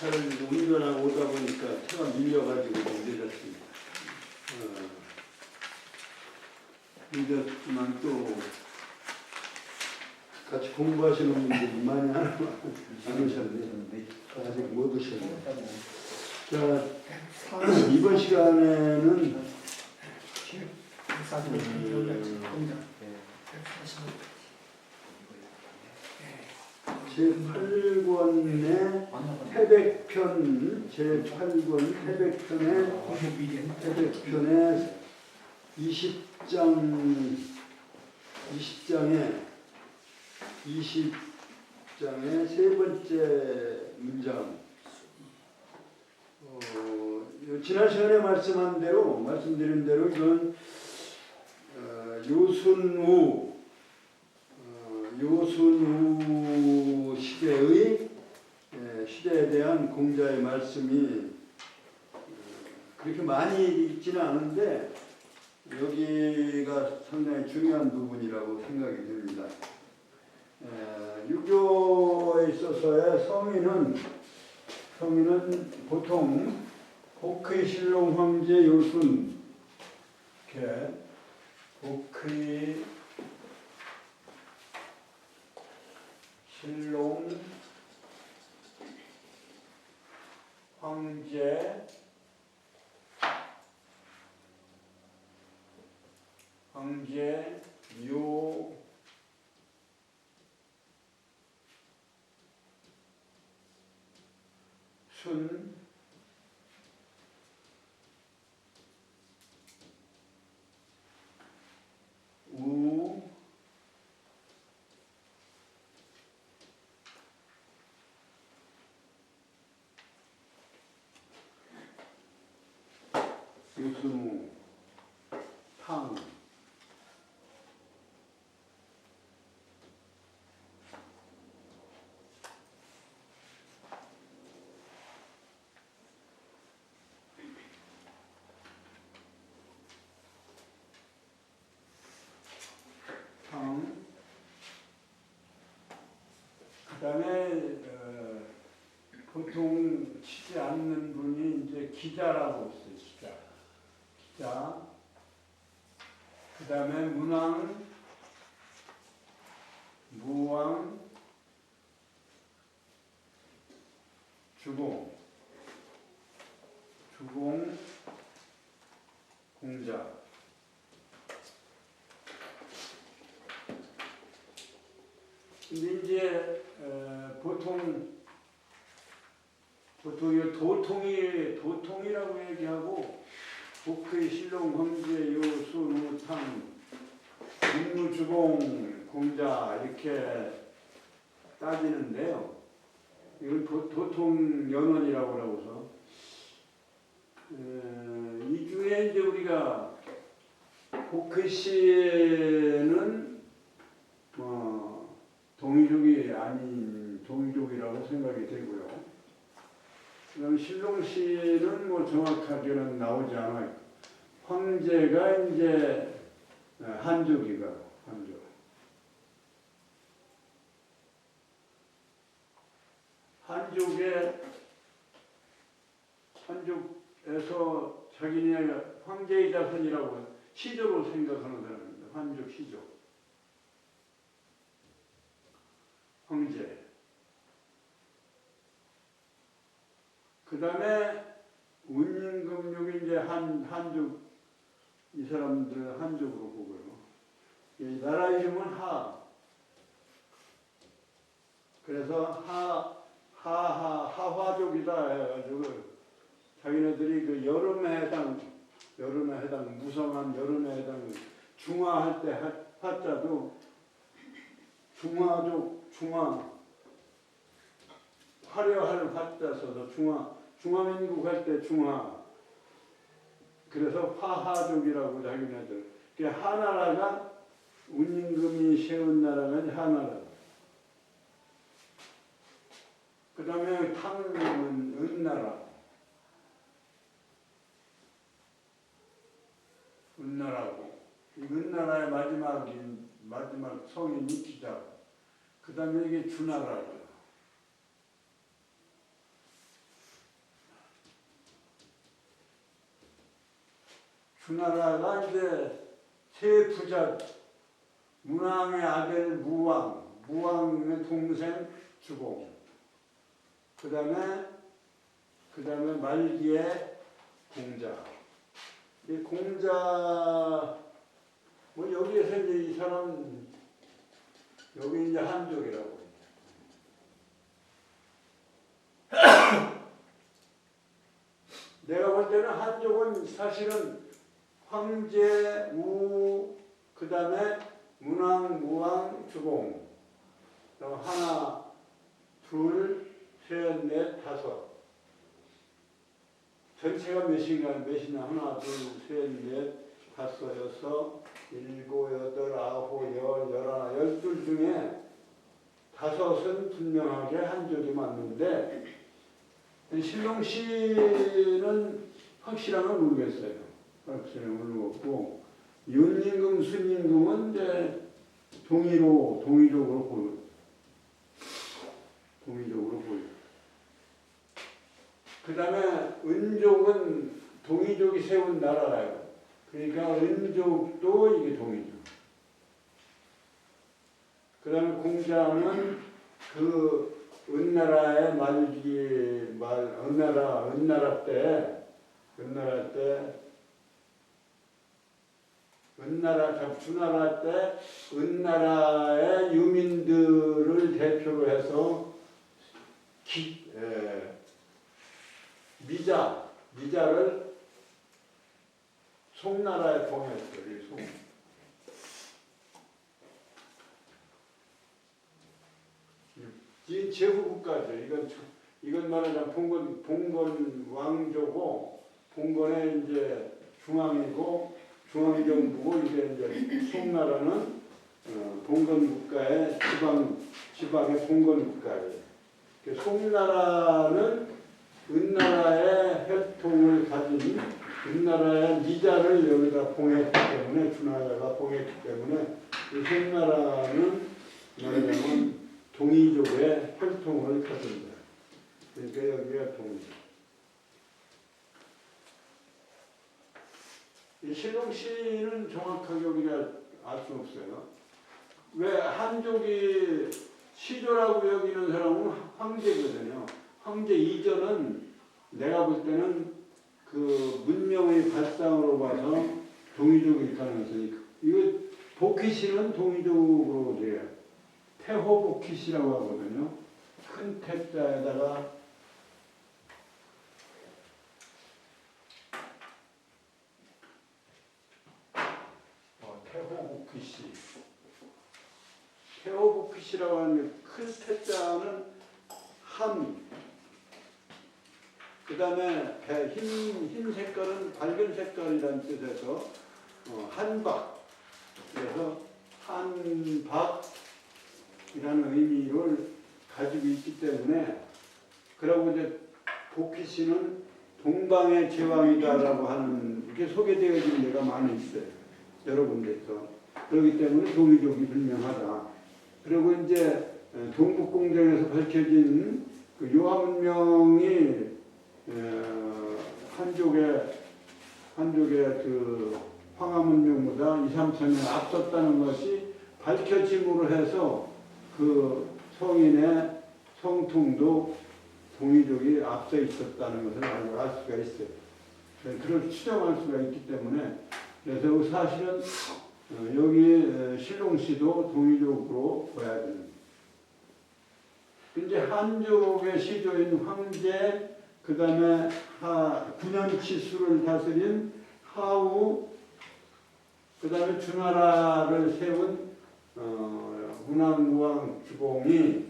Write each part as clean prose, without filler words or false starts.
차를 운전하고 오다 보니까 차가 밀려가지고 좀 늦었습니다. 늦었지만 또 같이 공부하시는 분들이 많이 안 오셨네요. 아직 못 오셨네요. 자, 이번 시간에는 제8권의 태백편, 제8권 태백편의 20장의 세 번째 문장. 지난 시간에 말씀드린 대로 이건 요순우 시대에 대한 공자의 말씀이 그렇게 많이 있지는 않은데 여기가 상당히 중요한 부분이라고 생각이 듭니다. 유교에 있어서의 성인은 보통 복의 신롱 황제 요순, 이렇게 복의 신롱 황제 요순 우 요순우 탕 그다음에 보통 치지 않는 분이 이제 기자라고 있어요. 기자. 그다음에 문왕, 무왕, 주공, 공자. 근데 이제 보통 도통이라고 얘기하고 복의 신롱 황제 요순 우탕 문무주공 공자 이렇게 따지는데요. 이걸 도통 연원이라고 그러고서 이 중에 이제 우리가 복의 씨는 동이족이 아닌 동이족이라고 생각이 되고요. 그럼 신롱 씨는 정확하게는 나오지 않아요. 황제가 이제 한족이가 한족. 한족에서 자기네 황제의 자손이라고 시조로 생각하는 사람입니다. 한족 시조. 황제. 그 다음에 운임금육이 이제 한족, 이 사람들 한족으로 보고요. 이 나라 이름은 하. 그래서 하화족이다 해가지고 자기네들이 그 여름에 해당, 무성한 여름에 해당, 중화할 때 하자도 중화족, 화려할 화자 써서 중화민국 할 때 중화. 그래서 화하족이라고 자기네들. 하나라가 운임금이 세운 나라가 하나라. 그 다음에 탕은 은나라고. 이 은나라의 마지막 성인이 기자. 그 다음에 이게 주나라고. 주나라가 이제 세 부자, 문왕의 아들 무왕, 무왕의 동생 주공, 그 다음에 말기에 공자. 이 공자, 뭐 여기에서 이제 이 사람, 여기 이제 한족이라고. 내가 볼 때는 한족은 사실은 황제, 우, 그 다음에 문왕, 무왕, 주공. 그럼 하나, 둘, 셋, 넷, 다섯. 전체가 몇이냐? 하나, 둘, 셋, 넷, 다섯, 여섯, 일곱, 여덟, 아홉, 열, 열하나, 열둘 중에 다섯은 분명하게 한족이 맞는데, 신롱씨는 확실한 건 모르겠어요. 확실한 건 모르겠고, 윤임금, 순임금은 이제 동의적으로 보여. 그 다음에 은족은 동이족이 세운 나라예요. 그러니까 은족도 이게 동이족. 그 다음에 공자는 그 은나라의 은나라 때 주나라 때 은나라의 유민들을 대표로 해서 미자를 송나라에 봉했어요. 이 제후국가죠. 이건 말하자면 봉건 왕조고, 봉건의 이제 중앙이고, 중앙정부고, 이게 이제 송나라는 봉건 국가의 지방의 봉건 국가예요. 송나라는 은나라의 혈통을 가진 은나라의 미자를 여기다 봉했기 때문에, 주나라가 봉했기 때문에, 이 송나라는 말하자면 동이족의 혈통을 가진다. 그러니까 여기가 동이족. 이 신롱씨는 정확하게 우리가 알 수 없어요. 왜 한족이 시조라고 여기는 사람은 황제거든요. 황제 이전은 내가 볼 때는 그 문명의 발상으로 봐서 동이족일 가능성이 있고, 이거 복희씨는 동이족으로 돼요. 태호복희씨라고 하거든요. 큰 태자에다가 태호복희씨. 태호복희씨라고 하는 큰 태자는 그 다음에 흰 색깔은 밝은 색깔이라는 뜻에서 한박. 그래서 한박이라는 의미를 가지고 있기 때문에, 그러고 이제 복희씨는 동방의 제왕이다라고 하는, 이렇게 소개되어진 데가 많이 있어요. 여러 군데서. 그렇기 때문에 동이족이 분명하다. 그리고 이제 동북공정에서 밝혀진 그 요하문명이 한족의 그 황하문명보다 2~3천년 앞섰다는 것이 밝혀짐으로 해서 그 성인의 성통도 동이족이 앞서 있었다는 것을 알 수가 있어요. 그걸 추정할 수가 있기 때문에, 그래서 사실은 여기 신롱씨도 동이족으로 봐야 됩니다. 이제 한족의 시조인 황제, 그 다음에 9년치수를 다스린 하우, 그 다음에 주나라를 세운 문왕, 무왕, 주공이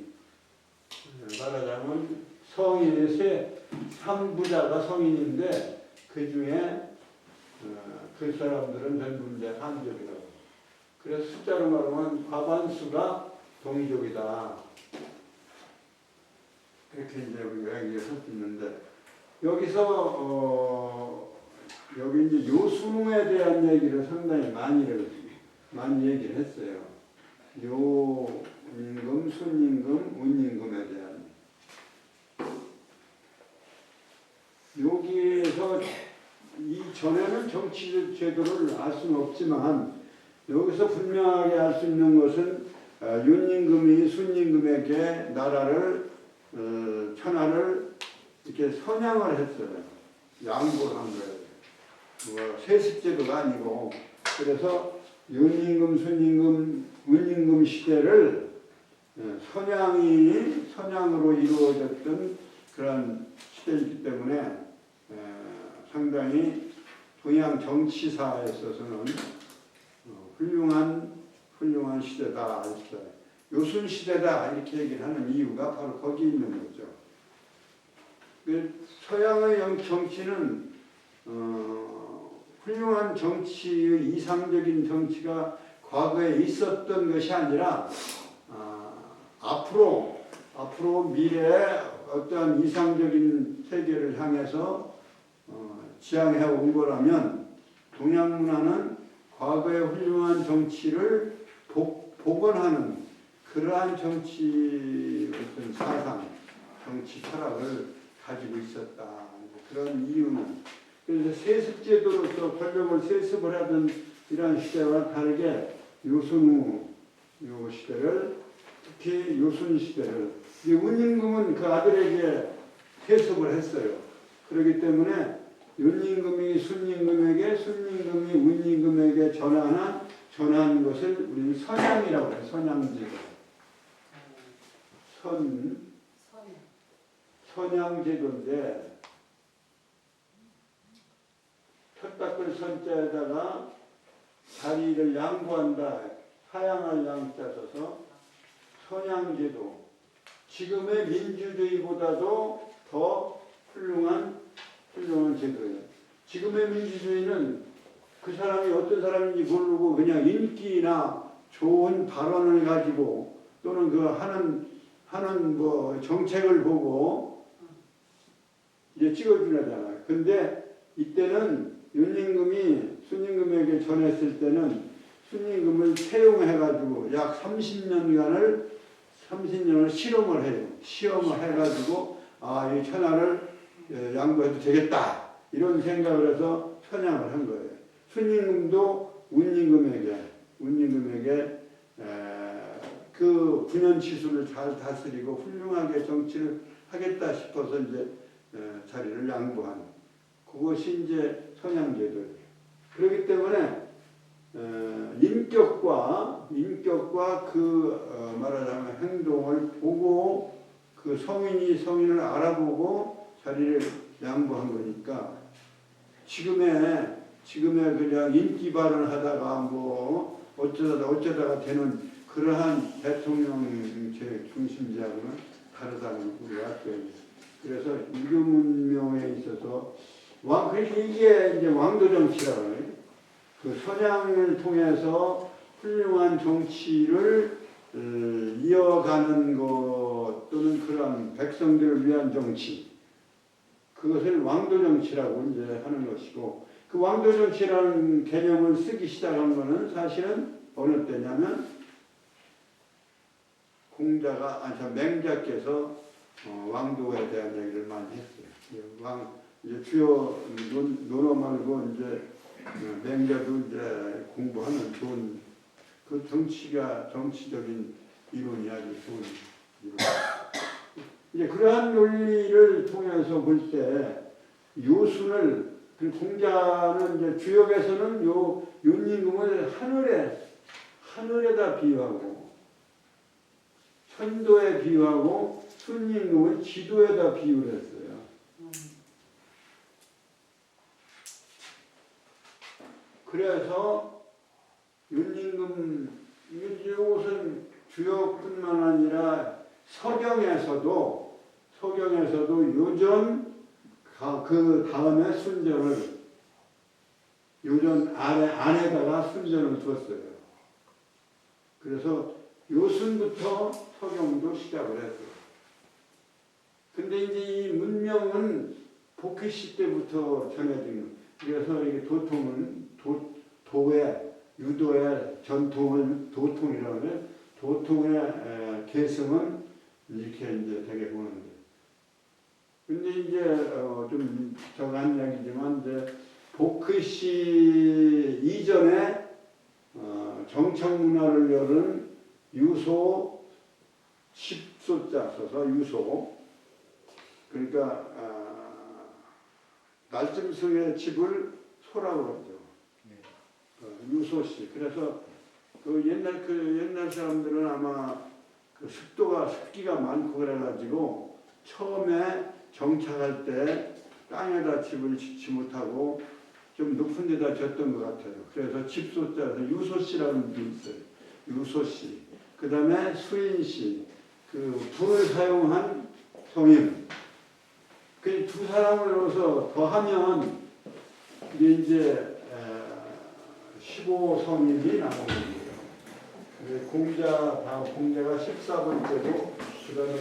말하자면 성인의 3부자가 성인인데, 그 중에 그 사람들은 전부 이제 한족이라고. 그래서 숫자로 말하면 과반수가 동이족이다. 그렇게 이제 우리가 얘기할 수 있는데, 여기서 여기 이제 요수에 대한 얘기를 상당히 많이 얘기를 했어요. 요임금, 순임금, 운임금에 대한. 여기에서 이 전에는 정치 제도를 알 수는 없지만 여기서 분명하게 알 수 있는 것은 윤임금이 순임금에게 나라를 천하를 이렇게 선양을 했어요. 양보를 한 거예요. 세습제도가 아니고. 그래서 윤임금, 순임금, 운임금 시대를 선양으로 이루어졌던 그런 시대이기 때문에 상당히 동양 정치사에 있어서는 훌륭한 시대다. 요순 시대다 이렇게 얘기를 하는 이유가 바로 거기 있는 거죠. 서양의 정치는 훌륭한 정치의 이상적인 정치가 과거에 있었던 것이 아니라 앞으로 미래에 어떠한 이상적인 세계를 향해서 지향해 온 거라면 동양 문화는 과거의 훌륭한 정치를 복원하는 그러한 정치 어떤 사상, 정치 철학을 가지고 있었다. 그런 이유는 그래서 세습제도로서 권력을 세습을 하던 이러한 시대와 다르게 요순 후 시대를 특히 요순 시대를 운임금은 그 아들에게 세습을 했어요. 그렇기 때문에 윤임금이 순임금에게 순임금이 운임금에게 전한 것을 우리는 선양이라고 해요. 선양제도. 선양제도인데 혓닦을 선자에다가 자리를 양보한다. 사양할 양자 써서 선양제도. 지금의 민주주의보다도 더 훌륭한 제도예요. 지금의 민주주의는 그 사람이 어떤 사람인지 모르고 그냥 인기나 좋은 발언을 가지고 또는 그 하는 뭐 정책을 보고 이제 찍어주려잖아요. 근데 이때는 윤임금이 순임금에게 전했을 때는 순임금을 채용해가지고 약 30년을 실험을 해요. 시험을 해가지고 이 천하를 양보해도 되겠다 이런 생각을 해서 선양을 한 거예요. 순임금도 운임금에게 그 분연치수를 잘 다스리고 훌륭하게 정치를 하겠다 싶어서 이제 자리를 양보한 그것이 이제 선양제도예요. 그렇기 때문에 인격과 그 말하자면 행동을 보고 그 성인을 알아보고 자리를 양보한 거니까 지금의 그냥 인기 발언을 하다가 뭐 어쩌다가 되는 그러한 대통령 중심제하고는 다르다는 우리가 알죠. 그래서 유교 문명에 있어서 이게 이제 왕도 정치라고 해요. 그 선양을 통해서 훌륭한 정치를 이어가는 것 또는 그런 백성들을 위한 정치 그것을 왕도 정치라고 이제 하는 것이고 그 왕도 정치라는 개념을 쓰기 시작한 것은 사실은 어느 때냐면 맹자께서 왕도에 대한 얘기를 많이 했어요. 이제 주요 논어 말고 이제 맹자도 이제 공부하는 좋은 그 정치적인 이론이 아주 좋은 이론. 이제 그러한 논리를 통해서 볼 때 요순을 그 공자는 이제 주역에서는 요 윤임금을 하늘에다 비유하고 천도에 비유하고 순임금을 지도에다 비유를 했어요. 그래서 윤임금 이것은 주역뿐만 아니라 서경에서도 요전 그 다음에 순전을 요전 안에다가 순전을 두었어요. 그래서 요순부터 서경도 시작을 했어요. 근데 이제 이 문명은 복희시 때부터 전해진 그래서 이게 도통은 유도의 전통을 도통이라고 하면 도통의 계승은 이렇게 이제 되게 보는 거예요. 근데 이제 좀 저간 얘기지만 이제 복희씨 이전에 정착문화를 열은 유소 10소자 써서 유소. 그러니까 날짐승의 집을 소라고 그러죠. 유소씨. 그래서 그 옛날 사람들은 아마 그 습기가 많고 그래가지고 처음에 정착할 때 땅에다 집을 짓지 못하고 좀 높은 데다 졌던 것 같아요. 그래서 집소자에서 유소씨라는 게 있어요. 유소씨. 그 다음에 수인씨. 그 불을 사용한 성인. 그 두 사람을 넣어서 더하면 이제 15성인이 나오는 거예요. 공자가 14번째고 그 다음에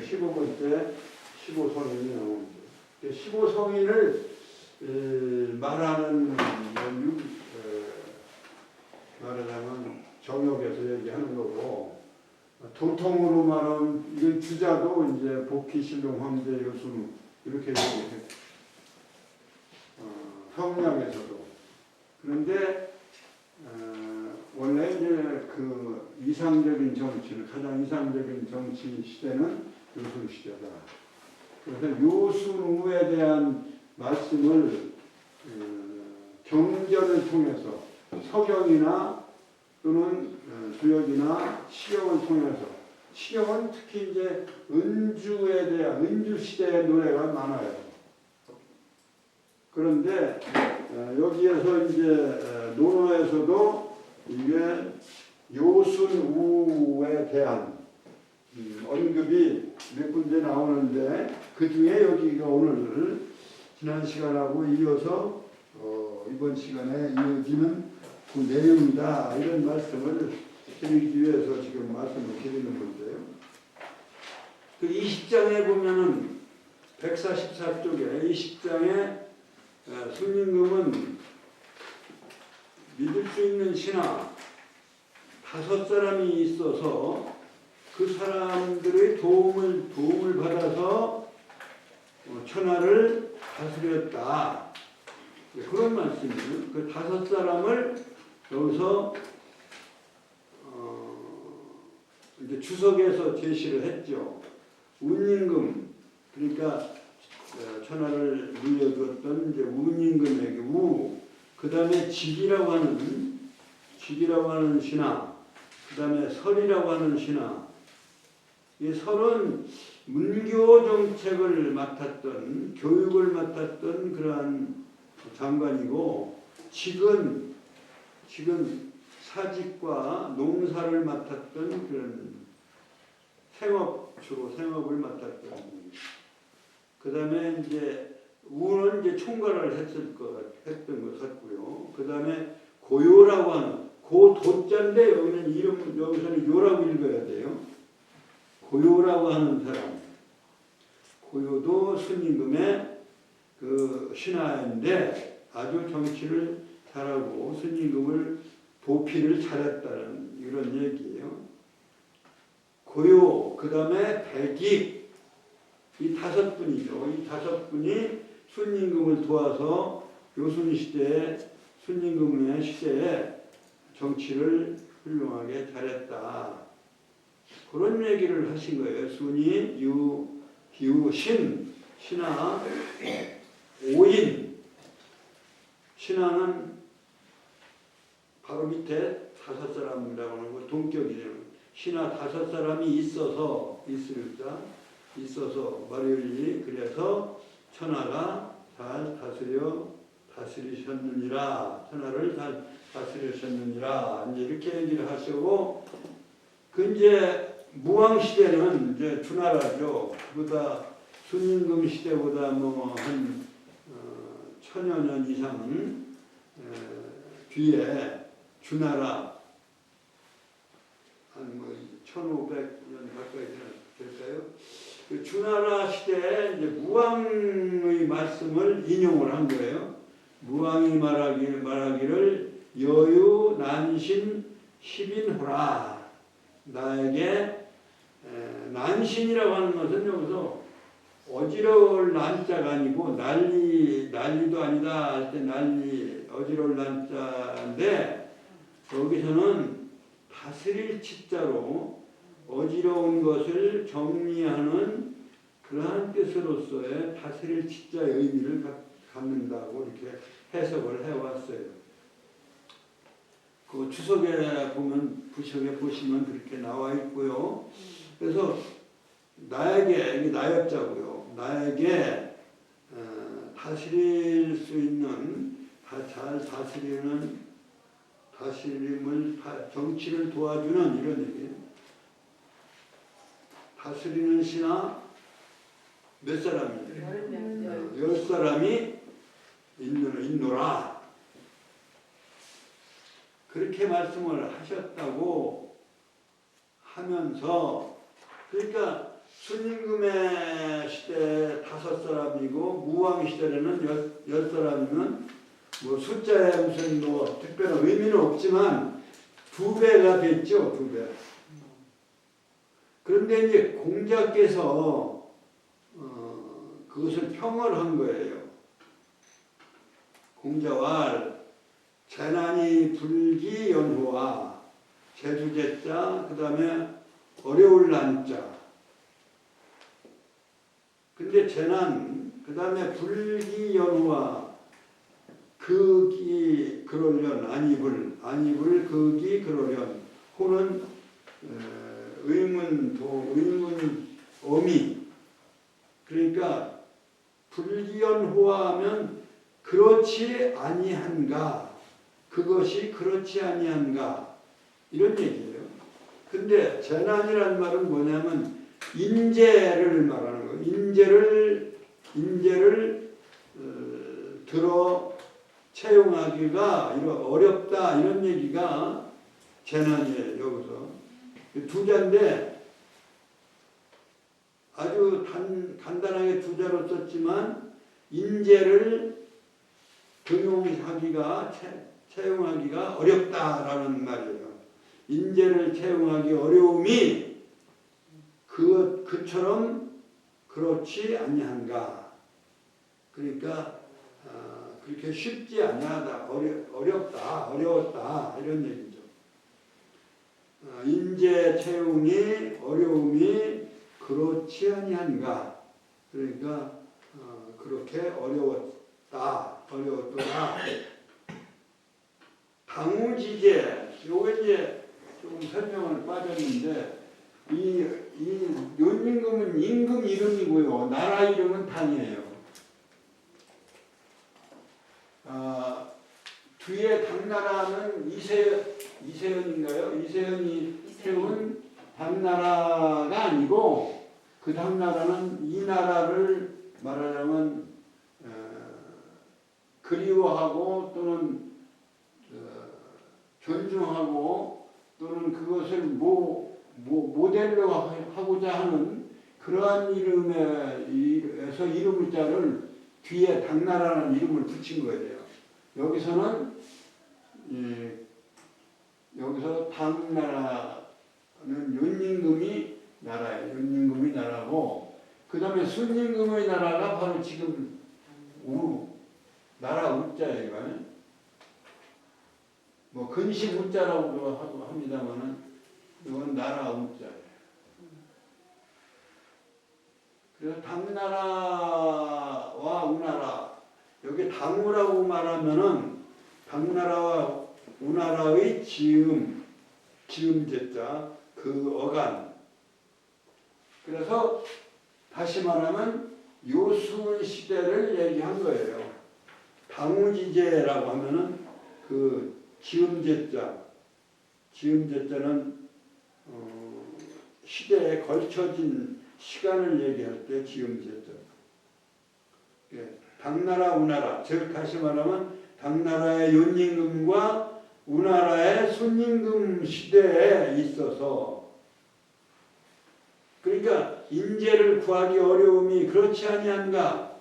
15번째 15성인이 나오는 거예요. 15성인을 말하자면 정역에서 얘기하는 거고, 도통으로 말하면 이건 주자도 이제 복희신동 황제 여순 이렇게 얘기해요. 성량에서도. 그런데 원래 이제 그 이상적인 정치는 가장 이상적인 정치 시대는 요순 시대다. 그래서 요순우에 대한 말씀을 경전을 통해서 서경이나 또는 주역이나 시경을 통해서, 시경은 특히 이제 은주에 대한 은주 시대의 노래가 많아요. 그런데 여기에서 이제 논어에서도 이게 요순우에 대한 언급이 몇 군데 나오는데, 그 중에 여기가 오늘 지난 시간하고 이어서 이번 시간에 이어지는 그 내용이다, 이런 말씀을 드리기 위해서 지금 말씀을 드리는 건데요. 그 20장에 보면은 144쪽에 20장에 순임금은 믿을 수 있는 신하 5사람이 있어서 그 사람들의 도움을 받아서 천하를 다스렸다. 그런 말씀이에요. 그 5사람을 여기서 이제 주석에서 제시를 했죠. 운임금, 그러니까 천하를 물려주었던 이제 운임금에게 그 다음에 직이라고 하는 신하, 그 다음에 설이라고 하는 신하. 이 설은 문교 정책을 맡았던, 교육을 맡았던 그러한 장관이고, 직은 사직과 농사를 맡았던 그런 주로 생업을 맡았던. 그 다음에 이제 우는 이제 총괄을 했던 것 같고요. 그 다음에 고요라고 하는, 고도자인데 여기서는 요라고 읽어야 돼요. 고요라고 하는 사람. 고요도 순임금의 그 신하인데 아주 정치를 잘하고 순임금을 도피를 잘했다는 이런 얘기예요. 고요, 그 다음에 백익, 이 5분이죠. 이 5분이 순임금을 도와서 요순시대에, 순임금의 시대에 정치를 훌륭하게 잘했다. 그런 얘기를 하신 거예요. 순이, 유, 기우, 신하, 5인. 신하는 바로 밑에 5사람이라고 하는 거 동격이에요. 신하 5사람이 있어서 말이니 그래서 천하가 잘 다스리셨느니라. 천하를 잘 다스리셨느니라. 이제 이렇게 얘기를 하시고, 그 이제 무왕 시대는 이제 주나라죠. 그보다 순임금 시대보다 한 1000여 년 이상 뒤에 주나라 한 1500년 가까이 될까요? 그 주나라 시대에 이제 무왕의 말씀을 인용을 한 거예요. 무왕이 말하기를 여유 난신 십인호라. 나에게 난신이라고 하는 것은 여기서 어지러울 난자가 아니고 난리도 아니다 할 때 어지러울 난자인데 여기서는 다스릴 치자로 어지러운 것을 정리하는 그러한 뜻으로서의 다스릴 치자의 의미를 갖는다고 이렇게 해석을 해왔어요. 그 주석에 보면 부석에 보시면 그렇게 나와 있고요. 그래서 나에게 이게 나였자고요. 나에게 다스릴 수 있는 잘 다스림을 정치를 도와주는 이런 얘기예요. 다스리는 신하 몇 사람이에요? 10사람이 있노라. 그렇게 말씀을 하셨다고 하면서 그러니까 순임금의 시대 5사람이고 무왕 시대에는 10사람이면 뭐 숫자에 무슨 뭐 특별한 의미는 없지만 2배가 됐죠. 2배. 그런데 이제 공자께서 그것을 평을 한 거예요. 공자왈 재난이 불기 연호와 재주제자 그 다음에 어려울 난자. 근데 재난 그 다음에 불기 연호와 극이 그러련 안입을 극이 그러련 호는 의문 어미. 그러니까 불기연호하면 그렇지 아니한가, 그것이 그렇지 아니한가 이런 얘기예요. 근데 재난이라는 말은 뭐냐면 인재를 말하는 거예요. 인재를 들어 채용하기가 어렵다 이런 얘기가 재난이에요. 여기서 두자인데 아주 간단하게 두자로 썼지만 인재를 등용하기가 채용하기가 어렵다라는 말이에요. 인재를 채용하기 어려움이 그처럼 그렇지 아니한가. 그러니까 그렇게 쉽지 아니하다, 어려웠다 이런 얘기죠. 인재 채용이 어려움이 그렇지 아니한가. 그러니까 그렇게 어려웠더라. 당우지제, 요게 이제 조금 설명을 빠졌는데 이 연임금은 임금 이름이고요. 나라 이름은 당이에요. 뒤에 당나라는 이세현인가요? 이세현이 세운 당나라가 아니고 그 당나라는 이 나라를 말하자면 그리워하고 또는 존중하고 또는 그것을 모델로 하고자 하는 그러한 이름에서 이름자를 뒤에 당나라라는 이름을 붙인 거예요. 여기서 당나라는 윤임금이 나라예요. 윤임금이 나라고 그 다음에 순임금의 나라가 바로 지금 나라 우자예요. 뭐 근심 우자라고도 하고 합니다만은 이건 나라 우자예요. 그래서 당나라와 우나라 여기 당우라고 말하면은 당나라와 우나라의 지음제자 그 어간. 그래서 다시 말하면 요순 시대를 얘기한 거예요. 당우지제라고 하면은 그 지음제자는 시대에 걸쳐진 시간을 얘기할 때 지음제자. 당나라 우나라 즉 다시 말하면 당나라의 윤임금과 우나라의 순임금 시대에 있어서 그러니까 인재를 구하기 어려움이 그렇지 아니한가.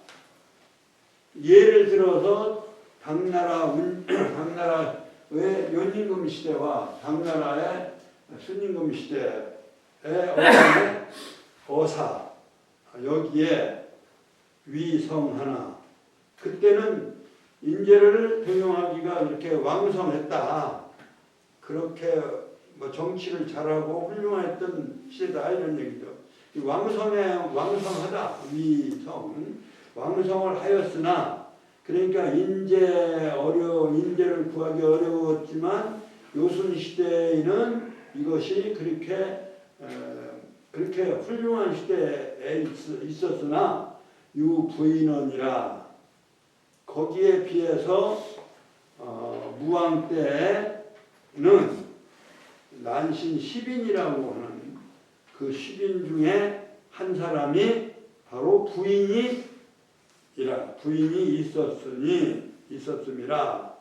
예를 들어서 당나라의 윤임금 시대와 당나라의 순임금 시대의 어사 여기에 위성 하나. 그때는 인재를 등용하기가 그렇게 왕성했다. 그렇게 뭐 정치를 잘하고 훌륭했던 시대다 이런 얘기죠. 이 왕성하다. 위성. 왕성을 하였으나 그러니까 인재를 구하기 어려웠지만 요순 시대에는 이것이 그렇게 훌륭한 시대에 있었으나 유부인원이라 거기에 비해서 무왕 때는 난신 10인이라고 하는 그 10인 중에 한 사람이 바로 부인이 있었음이라.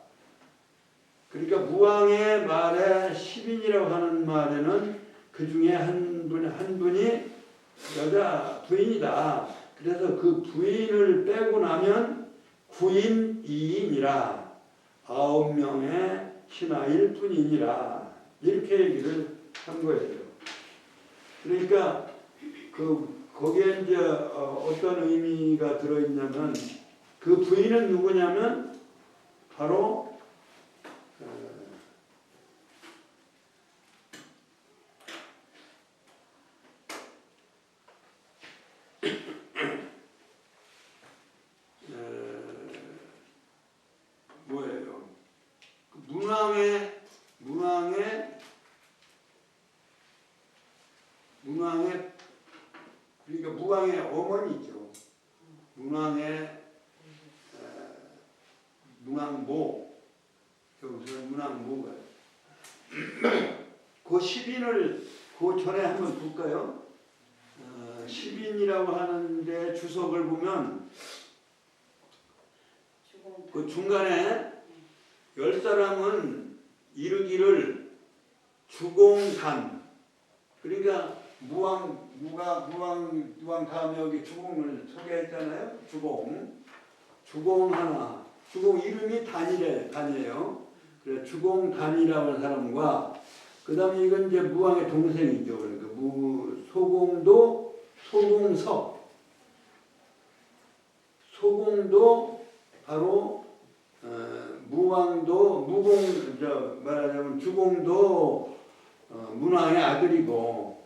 그러니까 무왕의 말에 10인이라고 하는 말에는 그 중에 한 분이 여자 부인이다. 그래서 그 부인을 빼고 나면 9인 2인이라 9명의 신하일 뿐이니라. 이렇게 얘기를 한 거예요. 그러니까 거기에 이제 어떤 의미가 들어있냐면 그 부인은 누구냐면 바로 뭐예요? 문왕의 그러니까 무왕의 어머니죠. 문왕모. 여기서 문왕모가 그 10인을 그 전에 한번 볼까요? 10인이라고 하는데 주석을 보면 그 중간에 10사람은 이르기를 주공단. 그러니까 무왕 다음에 여기 주공을 소개했잖아요. 주공 하나. 주공 이름이 단이에요. 그래 주공단이라고 하는 사람과 그 다음에 이건 이제 무왕의 동생이죠. 그러니까 소공도 소공도 바로 말하자면 주공도 문왕의 아들이고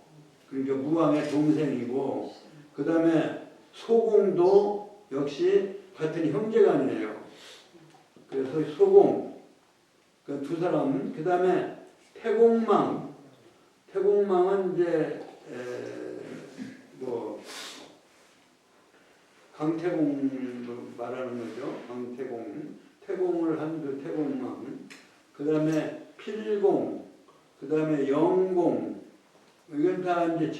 그러니까 무왕의 동생이고 그 다음에 소공도 역시 같은 형제간이에요. 그래서 소공 그 두 사람 그 다음에 태공망은 이제 강태공 말하는 거죠. 태공을 한 그 태공망 그 다음에 필공 그 다음에 영공 이건 다 이제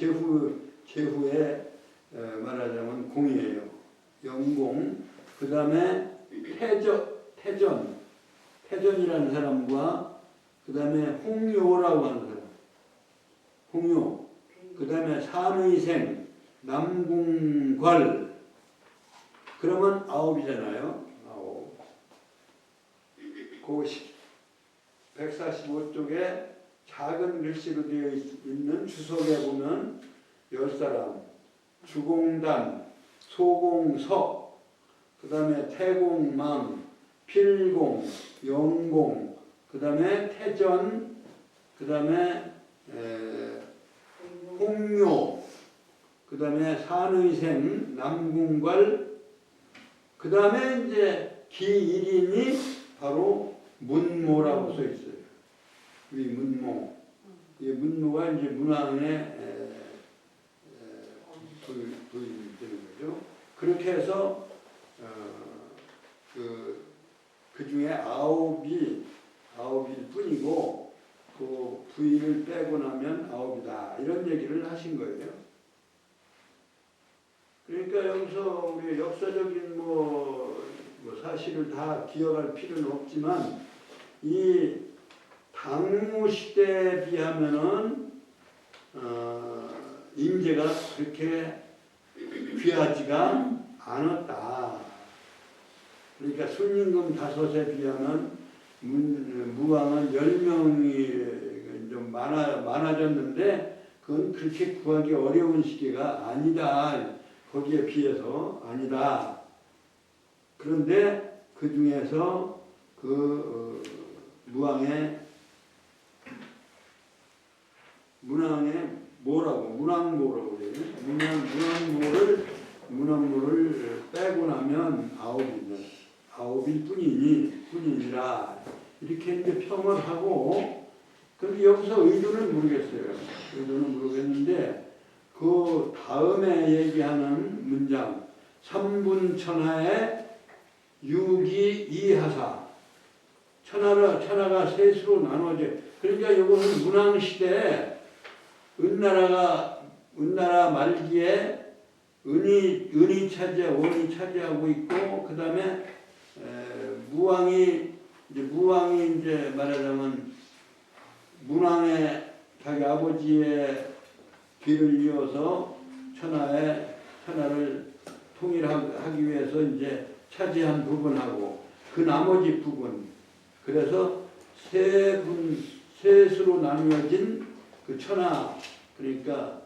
제후의 말하자면 공이에요. 영공 그 다음에 태전이라는 사람과 그 다음에 홍요라고 하는 사람 홍요 그 다음에 산의생 남궁괄 그러면 9이잖아요. 9. 그 145쪽에 작은 글씨로 되어 있는 주석에 보면 10사람 주공단 소공석 그 다음에 태공망 필공 영공 그 다음에 태전 그 다음에 홍요 그 다음에 산의생 남궁괄 그 다음에 이제 기일인이 바로 문모라고 써 있어요. 위 문모. 이 문모가 이제 문왕의 부인이 되는 거죠. 그렇게 해서 그 중에 9일 뿐이고 그 부인을 빼고 나면 9이다 이런 얘기를 하신 거예요. 그러니까 여기서 우리 역사적인 사실을 다 기억할 필요는 없지만 이 당무 시대에 비하면은 인재가 그렇게 귀하지가 않았다. 그러니까 순임금 5에 비하면 무왕은 10명이 좀 많아졌는데 그건 그렇게 구하기 어려운 시기가 아니다. 거기에 비해서 아니다. 그런데 그 중에서 그 문왕의 문왕모라고 그래요. 문왕모를 빼고 나면 아홉일 뿐이니라 이렇게 이제 평을 하고, 그런데 여기서 의도는 모르겠어요. 의도는 모르겠는데 그 다음에 얘기하는 문장 삼분천하에 유기 이하사, 천하가 셋으로 나눠져. 그러니까 이거는 문왕시대에 은나라 말기에 은이 차지하고 있고, 그 다음에 무왕이 이제 말하자면 문왕의 자기 아버지의 뒤를 이어서 천하를 통일하기 위해서 이제 차지한 부분하고 그 나머지 부분, 그래서 셋으로 나누어진 그 천하, 그러니까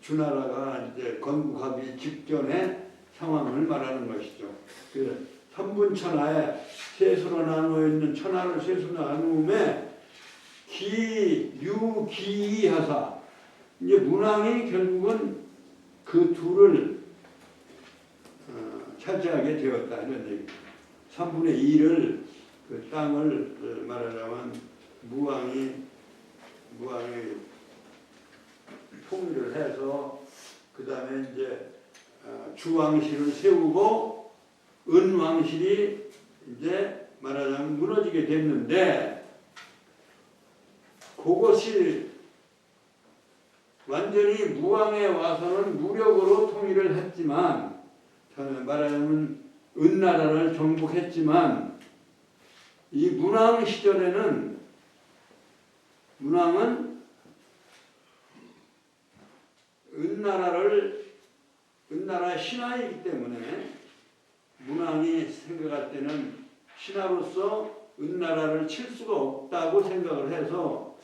주나라가 이제 건국하기 직전의 상황을 말하는 것이죠. 그 삼분천하에 셋으로 나누어 있는 천하를 셋으로 나누음에 유기하사, 이제 문왕이 결국은 그 둘을 차지하게 되었다 이런 얘기. 3분의 2를 그 땅을 말하자면 무왕이 통일을 해서 그 다음에 이제 주왕실을 세우고 은왕실이 이제 말하자면 무너지게 됐는데, 그것이 완전히 무왕에 와서는 무력으로 통일을 했지만, 말하자면 은나라를 정복했지만, 이 문왕 시절에는 문왕은 은나라의 신하이기 때문에 문왕이 생각할 때는 신하로서 은나라를 칠 수가 없다고 생각을 해서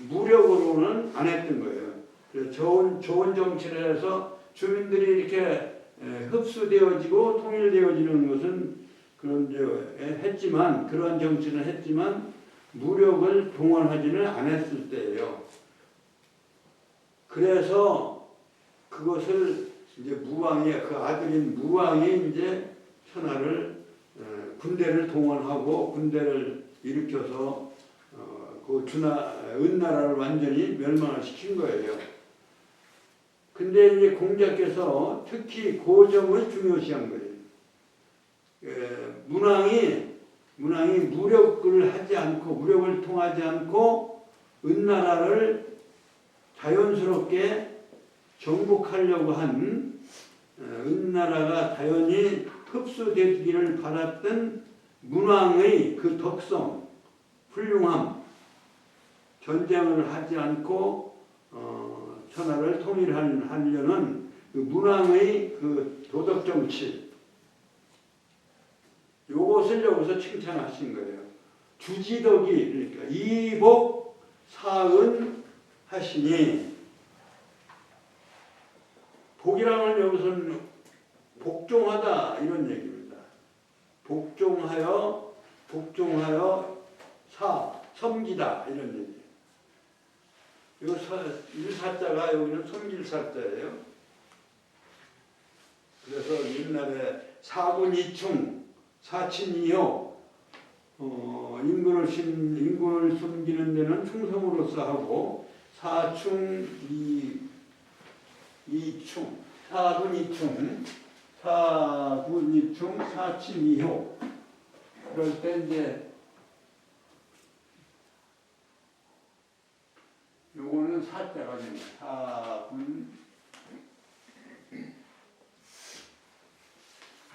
무력으로는 안 했던 거예요. 그래서 좋은 정치를 해서 주민들이 이렇게 흡수되어지고 통일되어지는 것은 그런 정치를 했지만 무력을 동원하지는 않았을 때예요. 그래서 그것을 이제 그 아들인 무왕이 이제 천하를 군대를 동원하고 군대를 일으켜서 그 은나라를 완전히 멸망을 시킨 거예요. 근데 이제 공자께서 특히 그 점을 중요시한 거예요. 문왕이 무력을 통하지 않고 은나라를 자연스럽게 정복하려고 한, 은나라가 자연히 흡수되기를 바랐던 문왕의 그 덕성, 훌륭함, 전쟁을 하지 않고 천하를 통일하려는 그 문왕의 그 도덕 정치, 요것을 여기서 칭찬하신 거예요. 주지덕이, 그러니까 이복 사은 하시니, 복이라는 여기서는 복종하다 이런 얘기입니다. 복종하여 섬기다 이런 얘기예요. 이거 일사자가 여기는 섬길 사자예요. 그래서 옛날에 사군이충, 사친이요, 인군을 섬기는 데는 충성으로서 하고, 사충 이충, 사군이충, 사친이효. 그럴 때 이제 요거는 사자가 됩니다. 사군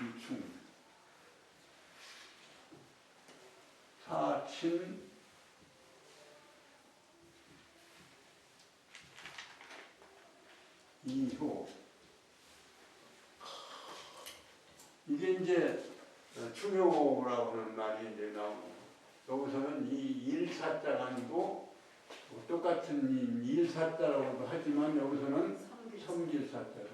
이충, 사친 이효. 이게 이제 중요라고 하는 말이 이제 나오고, 여기서는 이 일사자가 아니고 똑같은 일사자라고도 하지만 여기서는 섬길사자다.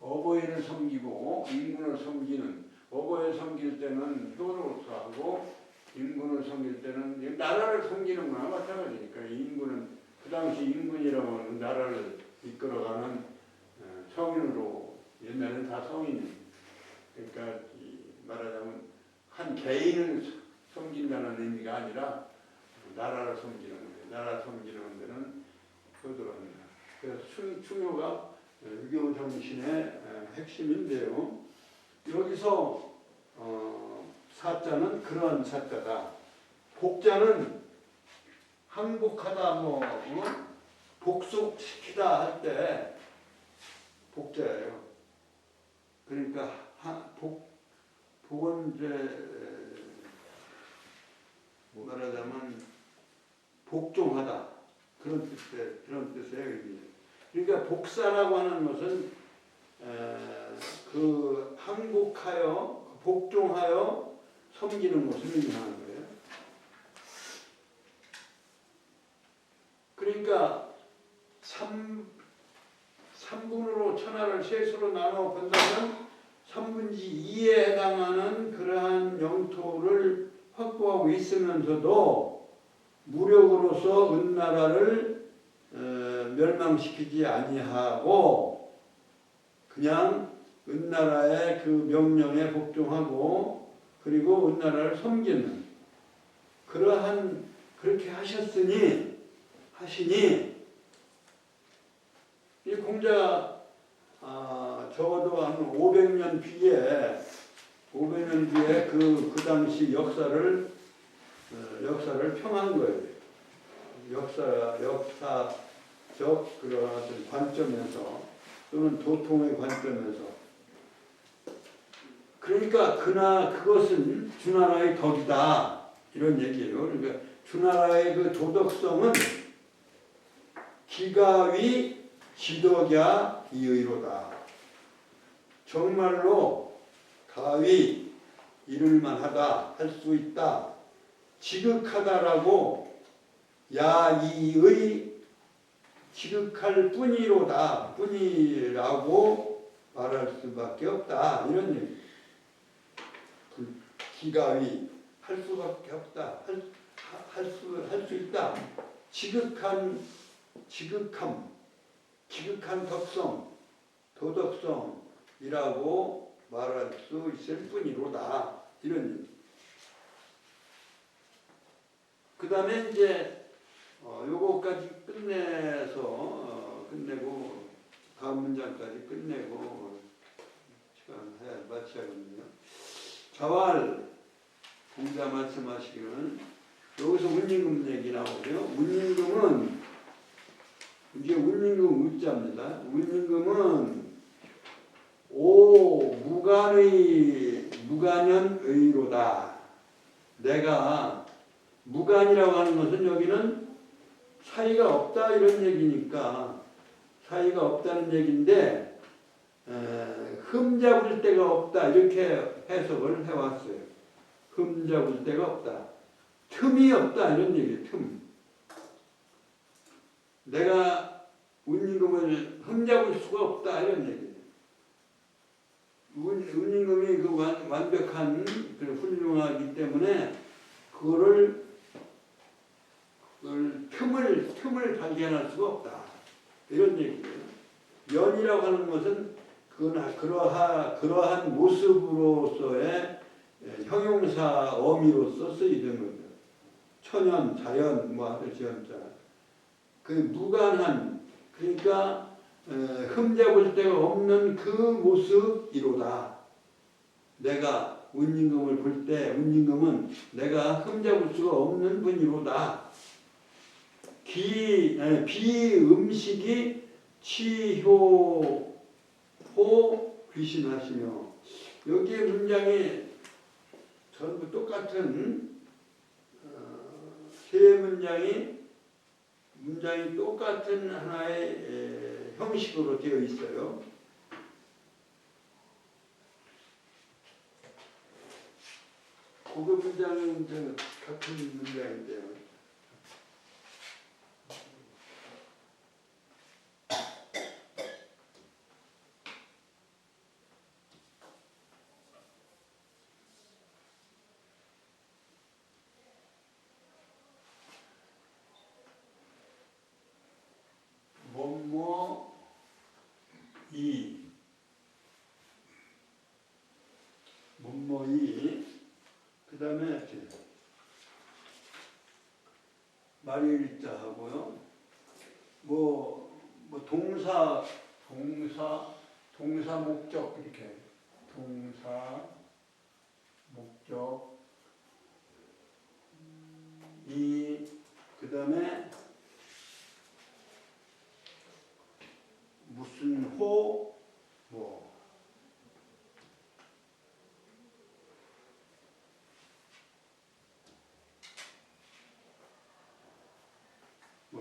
어버이를 섬기고 인군을 섬기는, 어버이를 섬길 때는 효로서 하고 인군을 섬길 때는 나라를 섬기는 거나 마찬가지니까. 인군은 그 당시 인군이라면 나라를 이끌어가는 성인으로, 옛날에는 다 성인, 그러니까 말하자면 한 개인을 섬긴다는 의미가 아니라 나라를 섬기는 거예요. 나라 섬기는 데는 효도랍니다. 그래서 충효가 유교 정신의 핵심인데요. 여기서 사자는 그러한 사자다. 복자는 항복하다, 복속시키다 할 때 복자예요. 그러니까 복은 이제 말하자면 복종하다, 그런 뜻이에요. 그러니까 복사라고 하는 것은 그 항복하여 복종하여 섬기는 것을 의미하는 거예요. 그러니까 3분으로 천하를 셋으로 나눠 본다면 3분의 2에 해당하는 그러한 영토를 확보하고 있으면서도 무력으로서 은나라를 멸망시키지 아니하고 그냥 은나라의 그 명령에 복종하고 그리고 은나라를 섬기는 그러한, 그렇게 하시니 이 공자가 적어도 한 500년 뒤에 그 당시 역사를 평한 거예요. 역사적 그런 관점에서 또는 도통의 관점에서. 그러니까 그것은 주나라의 덕이다, 이런 얘기예요. 그러니까 주나라의 그 도덕성은 기가위 지덕야 이의로다. 정말로 가위 이룰만하다, 할 수 있다, 지극하다라고 야이의 지극할 뿐이로다, 뿐이라고 말할 수밖에 없다, 이런 얘기. 기가위 할 수밖에 없다, 할 수 있다, 지극함, 지극한 덕성, 도덕성이라고 말할 수 있을 뿐이로다, 이런 얘기. 그 다음에 이제 요거까지 끝내고 다음 문장까지 끝내고 시간 마쳐야겠네요. 자왈 공자 말씀하시기는 여기서 운임금 얘기 나오죠. 운임금은 이게 운임금 우자입니다. 운임금은 무간의로다. 내가 무간이라고 하는 것은 여기는 사이가 없다, 이런 얘기니까 사이가 없다는 얘기인데 흠잡을 데가 없다, 이렇게 해석을 해왔어요. 흠잡을 데가 없다, 틈이 없다, 이런 얘기예요. 틈. 내가 운임금을 흠잡을 수가 없다, 이런 얘기예요. 운임금이 그 완벽한 그 훌륭하기 때문에 그거를 틈을 발견할 수가 없다, 이런 얘기예요. 연이라고 하는 것은 그러한 모습으로서의 형용사 어미로서 쓰이는 거죠. 천연, 자연, 하듯이 연자. 그 무관한, 그러니까 흠잡을 데가 없는 그 모습이로다. 내가 운임금을 볼 때 운임금은 내가 흠잡을 수가 없는 분이로다. 비음식이 치효호 귀신하시며, 여기에 문장이 전부 똑같은 세 문장이 똑같은 하나의 형식으로 되어 있어요. 그 문장은 같은 문장인데요. 말일자 하고요. 동사 목적 이렇게 동사 목적 그다음에 무슨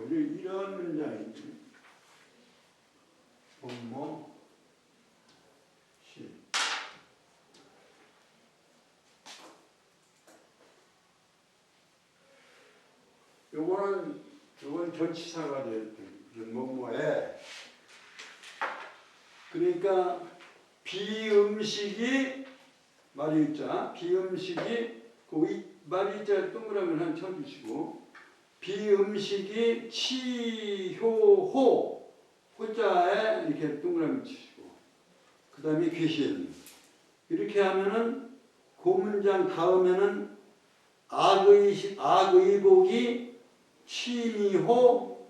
이런 문장이 있지. 시. 요건 전치사가 될 때, 뭐뭐해. 그러니까 비음식이 말일자, 비음식이 말일자 동그라미를 한 쳐주시고 비음식이 치효호 호자에 이렇게 동그라미 치시고 그 다음에 귀신 이렇게 하면은 그 문장 다음에는 악의복이 치미호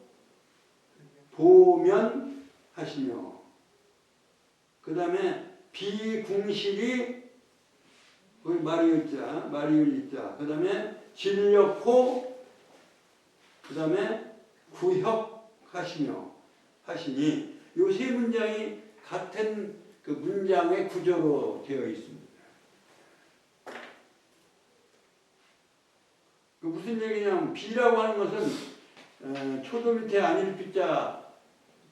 보면 하시며 그 다음에 비궁실이 말이을자 그 다음에 진력호 그 다음에 구협하시며 하시니 이 세 문장이 같은 그 문장의 구조로 되어 있습니다. 그 무슨 얘기냐면 비라고 하는 것은 초도 밑에 아닐 비자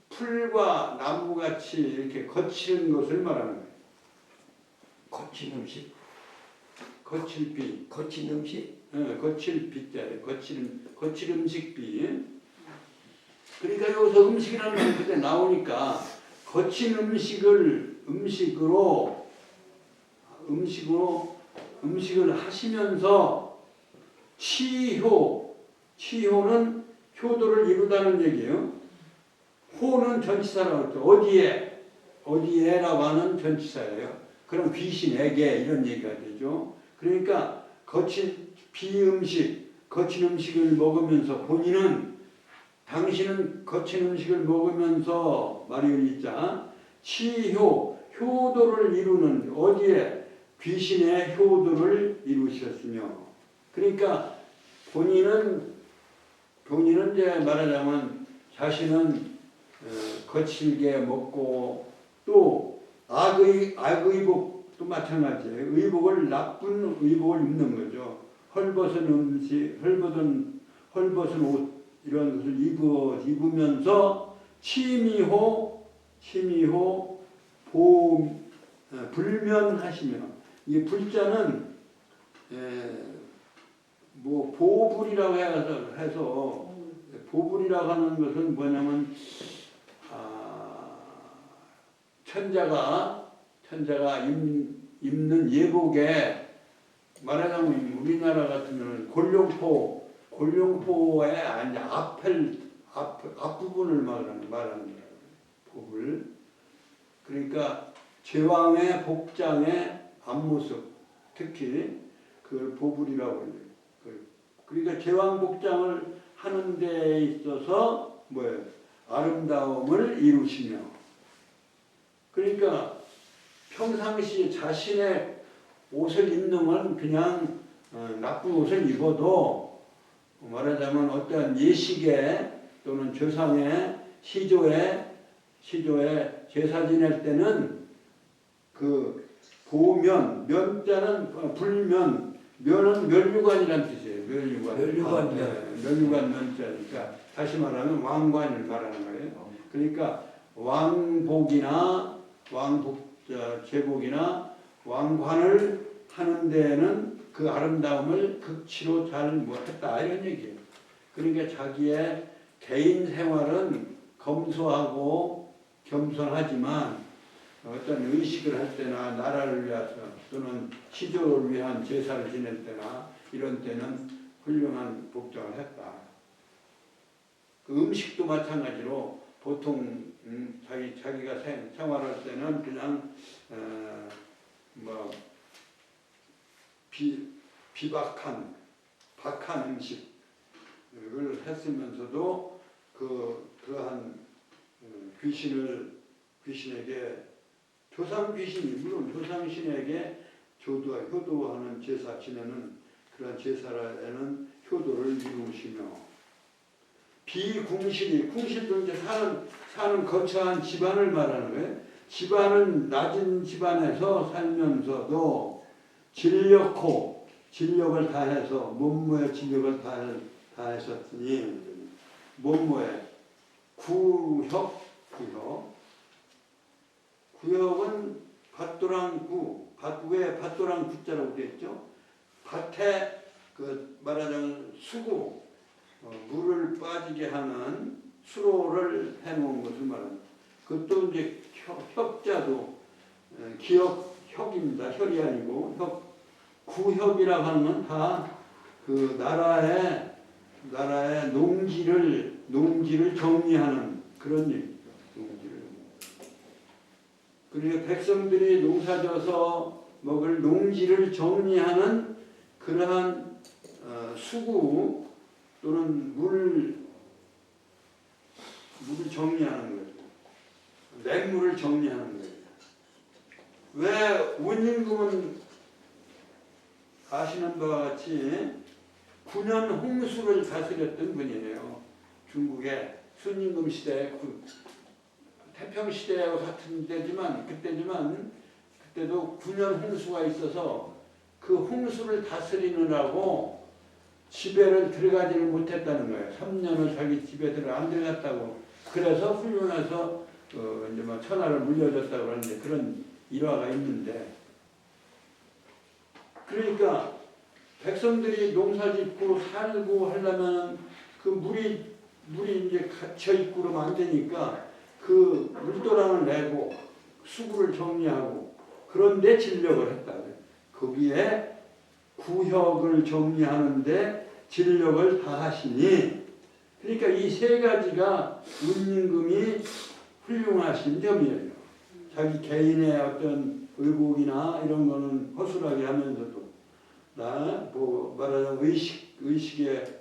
풀과 나무같이 이렇게 거치는 것을 말하는 거예요. 거친 음식? 거칠 비. 거친 음식? 거칠 비자예요. 거칠 음식 비. 그러니까 여기서 음식이라는 말이 그때 나오니까 거친 음식을 하시면서 치효는 효도를 이루다는 얘기예요. 호는 전치사라고 했죠. 어디에라고 하는 전치사예요. 그럼 귀신에게 이런 얘기가 되죠. 그러니까 거친 음식을 먹으면서 당신은 거친 음식을 먹으면서 말이을자 효도를 이루는 어디에 귀신의 효도를 이루셨으며 그러니까 본인은 이제 말하자면 자신은 거칠게 먹고 또 악의복도 마찬가지예요. 나쁜 의복을 입는 거죠. 헐벗은 음식, 헐벗은 옷 이런 것을 입으면서 치미호 불면하시며 이 불자는 보불이라고 해서 보불이라고 하는 것은 뭐냐면 천자가 입는 예복에 말하자면 우리나라 같으면 골룡포의 앞부분을 말하는 거예요. 보불. 그러니까 제왕의 복장의 앞모습 특히 그걸 보불이라고 해요. 그러니까 제왕 복장을 하는 데 있어서 아름다움을 이루시며 그러니까 평상시 자신의 옷을 입는 건 그냥 나쁜 옷을 입어도 말하자면 어떠한 예식에 또는 조상의 시조에 제사 지낼 때는 그 면자는 면은 멸류관이라는 뜻이에요. 멸류관 면자니까 다시 말하면 왕관을 말하는 거예요. 그러니까 제복이나 왕관을 하는 데에는 그 아름다움을 극치로 잘 했다 이런 얘기예요. 그러니까 자기의 개인 생활은 검소하고 겸손하지만 어떤 의식을 할 때나 나라를 위해서 또는 시조를 위한 제사를 지낼 때나 이런 때는 훌륭한 복장을 했다. 그 음식도 마찬가지로 보통 자기가 생활할 때는 그냥 박한 음식 했으면서도 그러한 귀신에게 조상 귀신이 물론 조상신에게 효도하는 제사 지내는 그런 제사에는 효도를 이루시며 비궁실이 궁실도 이제 사는 거처한 집안을 말하는 거예요. 집안은 낮은 집안에서 살면서도 진력을 다해서 몸무에 진력을 다하셨으니 몸무에 구역은 왜 밭도랑 구자라고 되어 있죠? 밭에 말하자면 수구 물을 빠지게 하는 수로를 해놓은 것을 말합니다. 그것도 이제 혁자도 혁입니다. 혈이 아니고 구혁이라고 하는 건 다 그 나라의 농지를 정리하는 그런 얘기죠. 그리고 백성들이 농사져서 먹을 농지를 정리하는 그러한 수구 또는 물을 정리하는 거죠. 맹물을 정리하는 거죠. 왜 운임금은 아시는 바와 같이 9년 홍수를 다스렸던 분이에요. 중국의 순임금 시대, 태평 시대와 같은 때지만 그때도 9년 홍수가 있어서 그 홍수를 다스리느라고 집에를 들어가지를 못했다는 거예요. 3년을 자기 집에 안 들어갔다고. 그래서 훌륭해서 이제 막 천하를 물려줬다고 그러는데 그런 일화가 있는데, 그러니까 백성들이 농사짓고 살고 하려면 그 물이 이제 갇혀 있고 그러면 안 되니까 그 물도랑을 내고 수구를 정리하고 그런데 진력을 했다. 거기에 구역을 정리하는데 진력을 다하시니, 그러니까 이 세 가지가 운임금이 훌륭하신 점이에요. 자기 개인의 어떤 의복이나 이런 거는 허술하게 하면서도 말하자면 의식을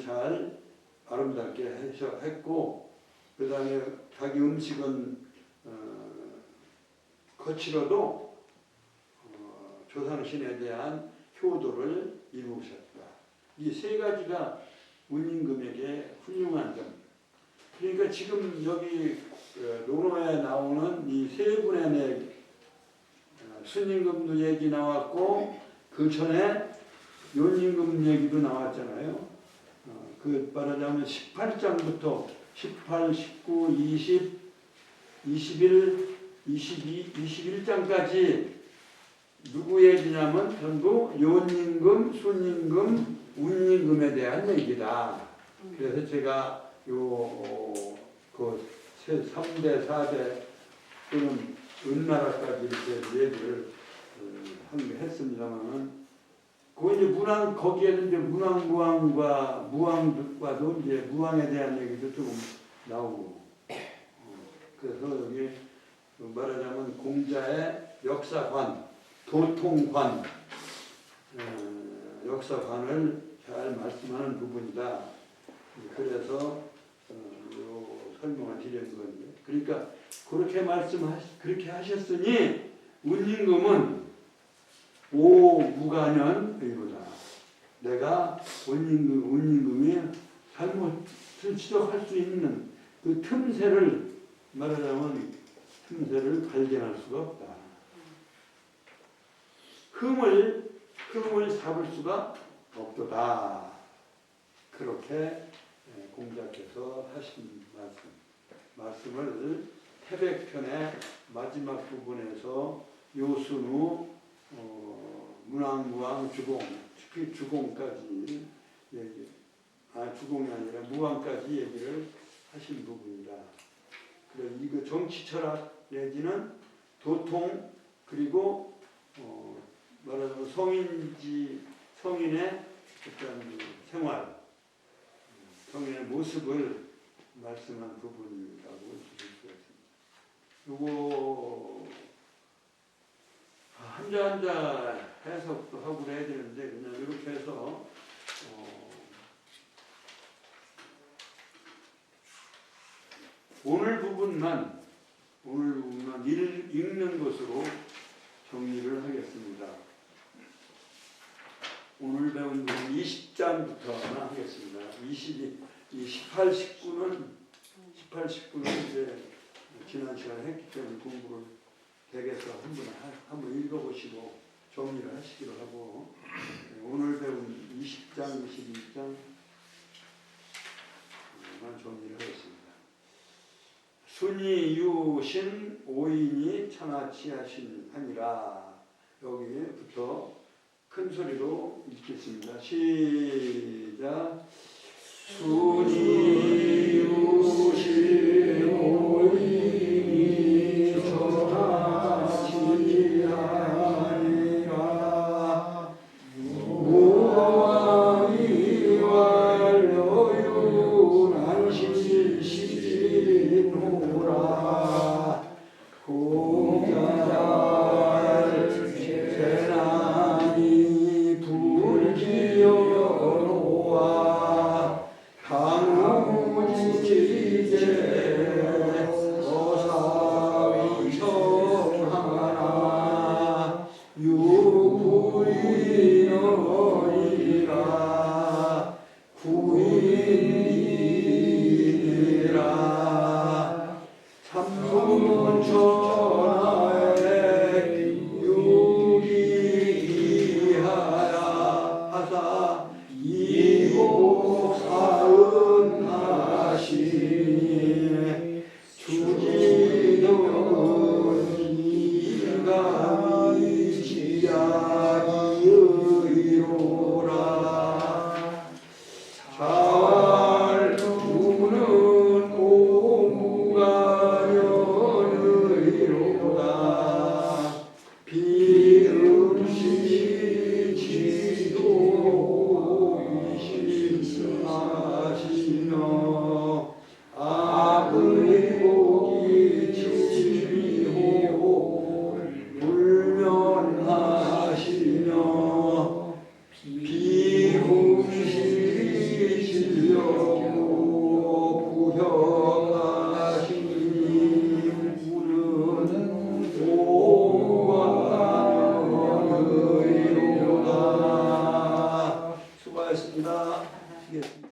잘 아름답게 했고, 그 다음에 자기 음식은 거칠어도 조상신에 대한 효도를 이루셨다. 이 세 가지가 운임금에게 훌륭한 점. 그러니까 지금 여기 논어에 나오는 이 세 분의 순임금도 얘기 나왔고 그 전에 요임금 얘기도 나왔잖아요. 그 말하자면 18장부터 18, 19, 20, 21, 22, 21장까지 누구 얘기냐면 전부 요임금, 순임금, 운임금에 대한 얘기다. 그래서 제가 그 3대, 4대 또는 은나라까지 이렇게 얘기를 했습니다만은, 그 이제 거기에는 이제 무왕과도 이제 무왕에 대한 얘기도 조금 나오고, 그래서 여기 말하자면 공자의 역사관, 도통관, 역사관을 잘 말씀하는 부분이다. 그래서 설명을 드리는 건데, 그러니까 그렇게 하셨으니 운임금은 오무가년 의로다. 내가 운임금이 잘못을 지적할 수 있는 그 틈새를 발견할 수가 없다. 흠을 잡을 수가 없도다. 그렇게 공자께서 하신 말씀을 태백편의 마지막 부분에서 요순우, 문왕무왕, 주공, 특히 주공까지 주공이 아니라 무왕까지 얘기를 하신 부분이다. 그래서 이거 정치 철학 내지는 도통, 그리고 말하자면 성인의 어떤 생활, 성인의 모습을 말씀한 부분이라고 볼 수가 있습니다. 요거 한자 해석도 하고 해야 되는데 그냥 이렇게 해서 오늘 부분만 읽는 것으로 정리를 하겠습니다. 오늘 배운 부분 20장부터 하겠습니다. 18, 19는 이제 지난 시간에 했기 때문에 공부를 댁에서 한번 읽어보시고 정리를 하시기로 하고, 오늘 배운 20장, 22장만 정리를 하겠습니다. 순이 유신 오인이 천하치 하시니라. 여기부터 큰 소리로 읽겠습니다. 시작. 순이 유신 오인이 천하치 하니라. 무왕이 완료유 난시시노라. 공자를 재난이 불기여로와 강우지제 어사위 청하나 유부인어이라 구인이라 삼문천하에 유리하라 하사 이곡사은하시니 주지는 인간이 지약이의로라.